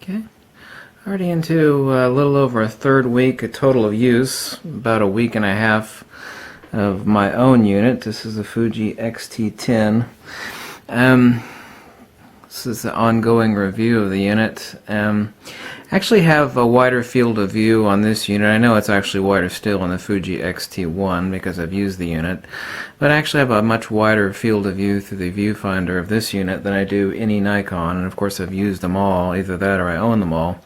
Okay, already into a little over a third week, a total of use, about a week and a half of my own unit. This is the FUJI X-T10. This is the ongoing review of the unit. Actually have a wider field of view on this unit. I know it's actually wider still on the FUJI X-T10 because I've used the unit, but I actually have a much wider field of view through the viewfinder of this unit than I do any Nikon, and of course I've used them all, either that or I own them all.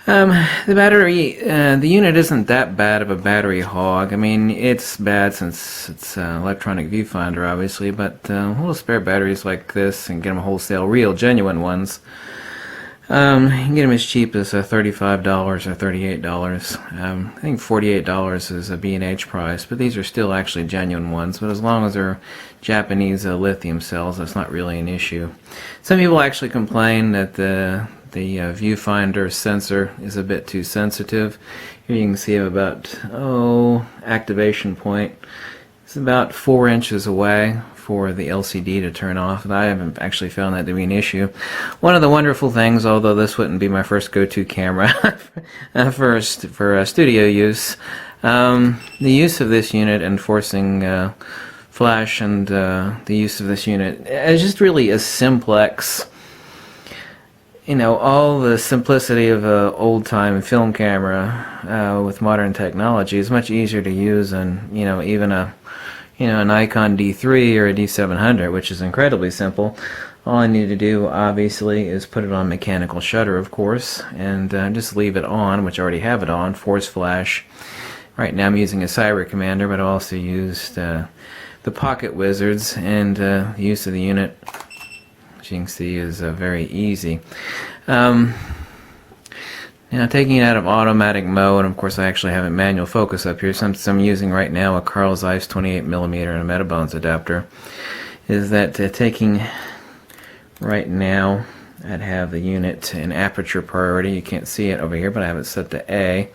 The battery, the unit isn't that bad of a battery hog. I mean, it's bad since it's electronic viewfinder, obviously, but we'll spare batteries like this and get them wholesale, real, genuine ones. You can get them as cheap as $35 or $38. I think $48 is a B&H price, but these are still actually genuine ones. But as long as they're Japanese lithium cells, that's not really an issue. Some people actually complain that the viewfinder sensor is a bit too sensitive. Here you can see about, activation point. It's about 4 inches away for the LCD to turn off, and I haven't actually found that to be an issue. One of the wonderful things, although this wouldn't be my first go-to camera for studio use, the use of this unit and forcing flash and the use of this unit is just really a simplex. You know, all the simplicity of an old-time film camera with modern technology is much easier to use than, even a Nikon D3 or a D700, which is incredibly simple. All I need to do, obviously, is put it on mechanical shutter, of course, and just leave it on, which I already have it on, force flash. Right now I'm using a Cyber Commander, but I also used the Pocket Wizards, and the use of the unit, as you can see, is very easy. Taking it out of automatic mode, and of course I actually have a manual focus up here, so I'm using right now a Carl Zeiss 28mm and a Metabones adapter, is that taking right now, I'd have the unit in aperture priority. You can't see it over here, but I have it set to A.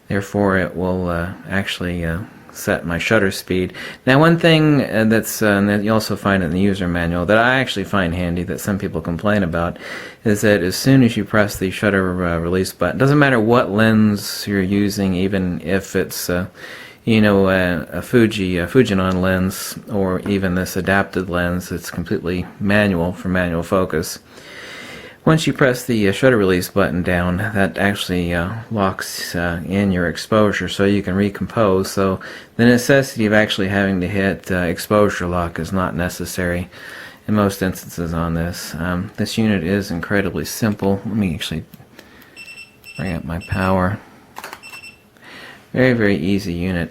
Therefore it will actually set my shutter speed. Now one thing that you also find in the user manual that I actually find handy, that some people complain about, is that as soon as you press the shutter release button, doesn't matter what lens you're using, even if it's a Fujinon lens or even this adapted lens, it's completely manual for manual focus. Once you press the shutter release button down, that actually locks in your exposure so you can recompose. So the necessity of actually having to hit exposure lock is not necessary in most instances on this. This unit is incredibly simple. Let me actually bring up my power. Very, very easy unit.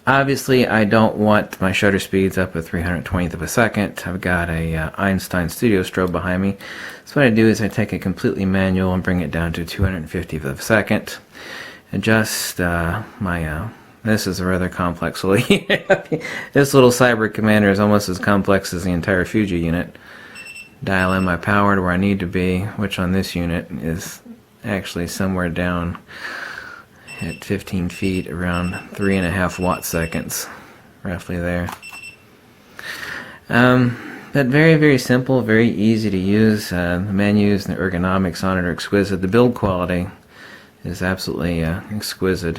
Obviously, I don't want my shutter speeds up at 320th of a second. I've got a Einstein Studio strobe behind me. So what I do is I take it completely manual and bring it down to 250th of a second. Adjust this is a rather complex little unit. This little Cyber Commander is almost as complex as the entire Fuji unit. Dial in my power to where I need to be, which on this unit is actually somewhere down at 15 feet, around 3.5 watt seconds, roughly there. But very, very simple, very easy to use. The menus and the ergonomics on it are exquisite. The build quality is absolutely exquisite.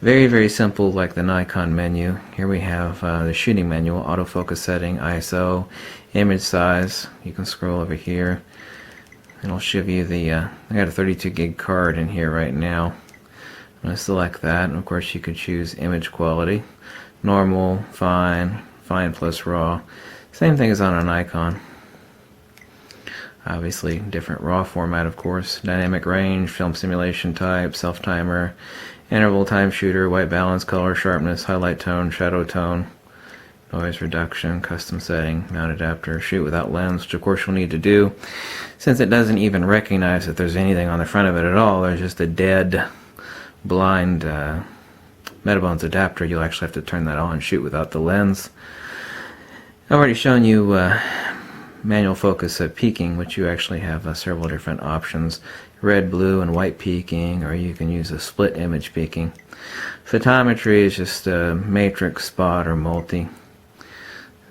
Very, very simple, like the Nikon menu. Here we have the shooting manual, autofocus setting, ISO, image size. You can scroll over here, and I'll show you the. I got a 32 gig card in here right now. I'm going to select that, and of course you could choose image quality, normal, fine, fine plus raw. Same thing as on a Nikon. Obviously different raw format, of course. Dynamic range, film simulation type, self-timer, interval time shooter, white balance, color, sharpness, highlight tone, shadow tone, noise reduction, custom setting, mount adapter, shoot without lens, which of course you'll need to do. Since it doesn't even recognize that there's anything on the front of it at all, there's just a dead blind Metabones adapter, you'll actually have to turn that on and shoot without the lens. I've already shown you manual focus peaking, which you actually have several different options. Red, blue, and white peaking, or you can use a split image peaking. Photometry is just a matrix, spot, or multi.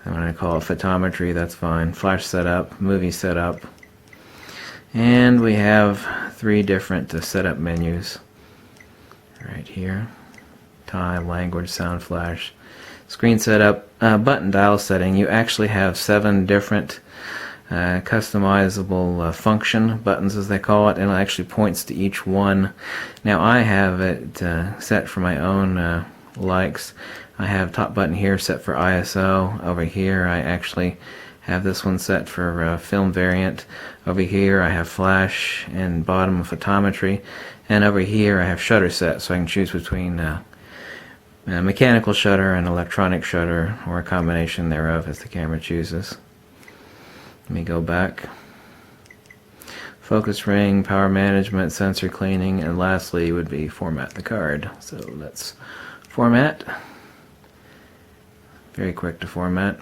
I'm going to call it photometry, that's fine. Flash setup, movie setup, And we have 3 different setup menus right here. Time, language, sound flash, screen setup, button dial setting. You actually have 7 different customizable function buttons, as they call it, and it actually points to each one. Now I have it set for my own likes. I have top button here set for ISO. Over here I actually have this one set for film variant. Over here I have flash and bottom photometry, and over here I have shutter set, so I can choose between mechanical shutter and electronic shutter, or a combination thereof as the camera chooses. Let me go back. Focus ring, power management, sensor cleaning, and lastly would be format the card. So let's format. Very quick to format.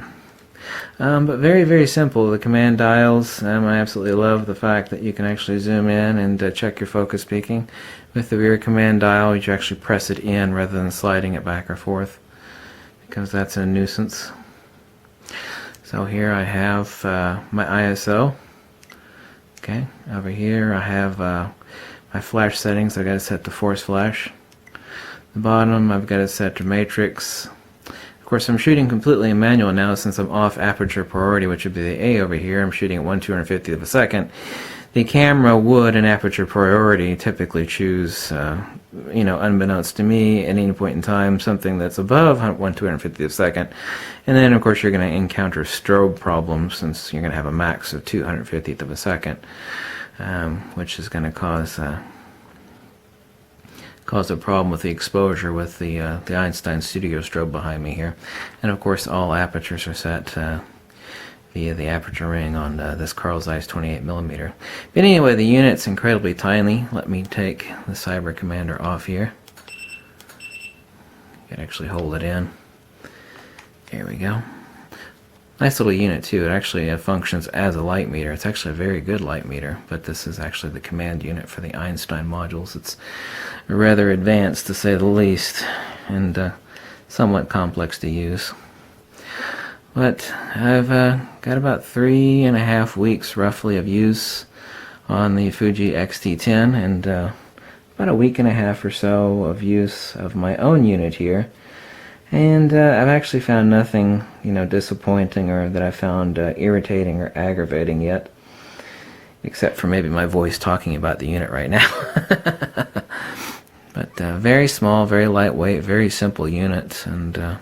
But very, very simple. The command dials, I absolutely love the fact that you can actually zoom in and check your focus peaking. With the rear command dial, you actually press it in rather than sliding it back or forth, because that's a nuisance. So here I have my ISO. Okay, over here I have my flash settings. I've got it set to force flash. The bottom I've got it set to matrix. Of course, I'm shooting completely in manual now since I'm off aperture priority, which would be the A over here. I'm shooting at 1/250th of a second. The camera would, in aperture priority, typically choose, unbeknownst to me, at any point in time, something that's above 1/250th of a second. And then, of course, you're going to encounter strobe problems since you're going to have a max of 250th of a second, which is going to cause a problem with the exposure with the Einstein Studio strobe behind me here. And of course all apertures are set via the aperture ring on this Carl Zeiss 28mm. But anyway, the unit's incredibly tiny. Let me take the Cyber Commander off here. You can actually hold it in. There we go. Nice little unit too. It actually functions as a light meter. It's actually a very good light meter, but this is actually the command unit for the Einstein modules. It's rather advanced, to say the least, and somewhat complex to use. But I've got about 3.5 weeks roughly of use on the FUJI X-T10, and about a week and a half or so of use of my own unit here. And I've actually found nothing, disappointing or that I found irritating or aggravating yet, except for maybe my voice talking about the unit right now. But very small, very lightweight, very simple unit, and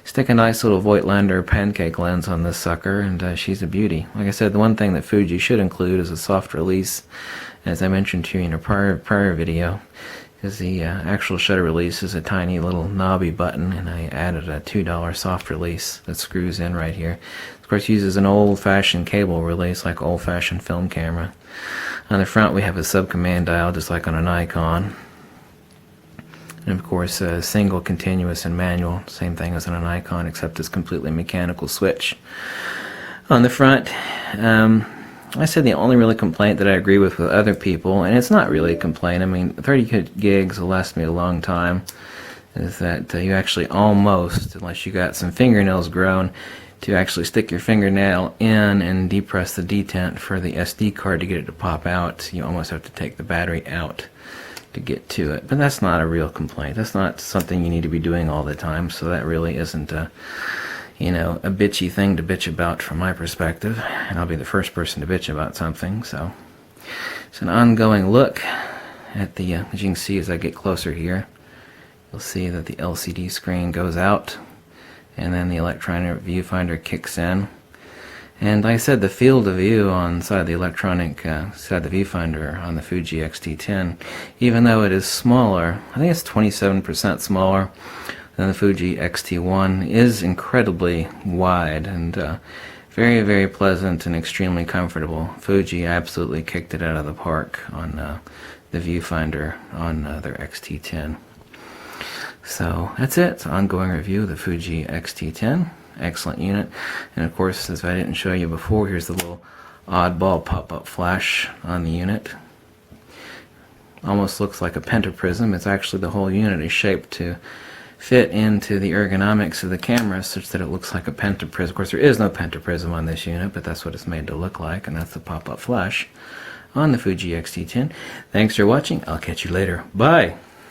stick a nice little Voigtlander pancake lens on this sucker, and she's a beauty. Like I said, the one thing that Fuji should include is a soft release, as I mentioned to you in a prior video. Because the actual shutter release is a tiny little knobby button, and I added a $2 soft release that screws in right here. Of course, uses an old-fashioned cable release like old-fashioned film camera. On the front we have a sub-command dial just like on a Nikon. And of course a single, continuous, and manual, same thing as on a Nikon except it's completely mechanical switch. On the front, I said the only really complaint that I agree with other people, and it's not really a complaint, I mean 30 gigs will last me a long time, is that you actually almost, unless you got some fingernails grown, to actually stick your fingernail in and depress the detent for the SD card to get it to pop out, you almost have to take the battery out to get to it. But that's not a real complaint. That's not something you need to be doing all the time, so that really isn't a bitchy thing to bitch about from my perspective, and I'll be the first person to bitch about something. So it's an ongoing look at the, as you can see as I get closer here, you'll see that the LCD screen goes out, and then the electronic viewfinder kicks in. And like I said, the field of view on the side of the electronic side of the viewfinder on the FUJI X-T10, even though it is smaller, I think it's 27% smaller than the FUJI X-T1, is incredibly wide and very, very pleasant and extremely comfortable. Fuji absolutely kicked it out of the park on the viewfinder on their X-T10. So that's it. It's an ongoing review of the FUJI X-T10. Excellent unit. And of course, as I didn't show you before, here's the little oddball pop-up flash on the unit. Almost looks like a pentaprism. It's actually, the whole unit is shaped to fit into the ergonomics of the camera such that it looks like a pentaprism. Of course, there is no pentaprism on this unit, but that's what it's made to look like, and that's the pop-up flash on the FUJI X-T10. Thanks for watching. I'll catch you later. Bye!